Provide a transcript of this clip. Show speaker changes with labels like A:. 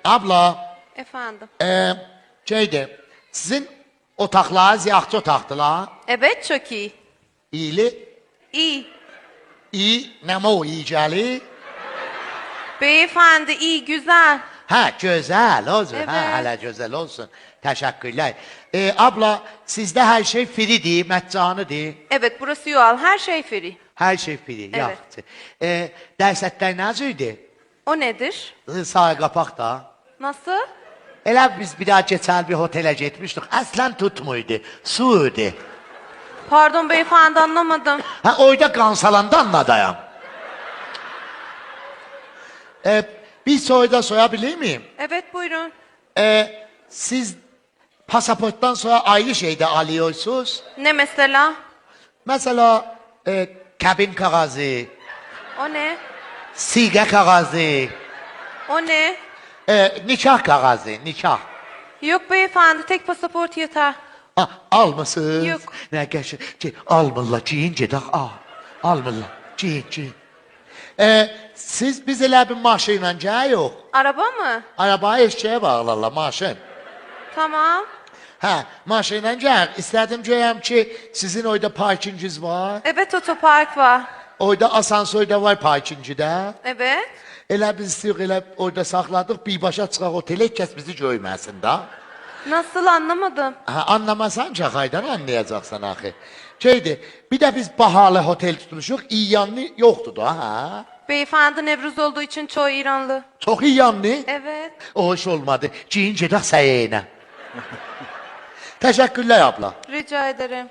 A: Abla,
B: Efendim.
A: şeydi, sizin otaqlarınız yaxşı otaqdılar.
B: Evet, çok iyi.
A: İyili,
B: İyi.
A: iyi, nəmə o iyi gəlir?
B: Beyefendi iyi, güzel.
A: Ha, güzel olsun.
B: Evet.
A: Ha, hala güzel olsun. Teşekkürler. Abla, sizde her şey free'dir, məccanıdır.
B: Evet, burası Yuval. Her şey free.
A: Her şey free,
B: Evet.
A: yaxşı. Dərsətlər necə idi?
B: O nedir?
A: Sağ qapaq da.
B: Nasıl?
A: Elə biz bir daha geçen bir otele gitmiştik. Aslen tutmuydu. Su idi.
B: Pardon beyefendi, anlamadım.
A: Ha, oyda kansalanda anladayım. Bir soyda soyabilir miyim?
B: Evet, buyurun.
A: Siz pasaporttan sonra ayrı şeyde alıyorsunuz.
B: Ne mesela?
A: Mesela kabin kağızı,
B: O ne?
A: siga kağızı,
B: O ne?
A: nikah kağızı, nikah.
B: Yok beyefendi, tek pasaport yeter.
A: Almısınız?
B: Yok.
A: Ne geçin? Almırlar, ciyince de almırlar, ciyin. Siz biz elə bir maşınla gəlirik.
B: Araba mı?
A: Arabaya eşeğe bağlarlar, maşın.
B: Tamam.
A: Ha, maşınla gəlir. İstədim görəm ki, sizin oyda parkinginiz var.
B: Evet, otopark var.
A: Oyda asansördə var parkingidə.
B: Evet.
A: Elə biz istiyoruz, elə orada saxladıq, birbaşa çıxaq otelə, heç kəs bizi görməsin da.
B: Nasıl, anlamadım.
A: Ha, anlamasan çaxaydan anlayacaqsan axı. Şeydi, bir də biz bahalı otel tutmuşuq, İyanlı yoxdur da, ha?
B: Beyefendi Nevruz olduğu için çoğu İranlı.
A: Çox İyanlı.
B: Evet.
A: O iş olmadı. Ciyin gedək səyəyinə. Təşəkkürlər abla.
B: Rica ederim.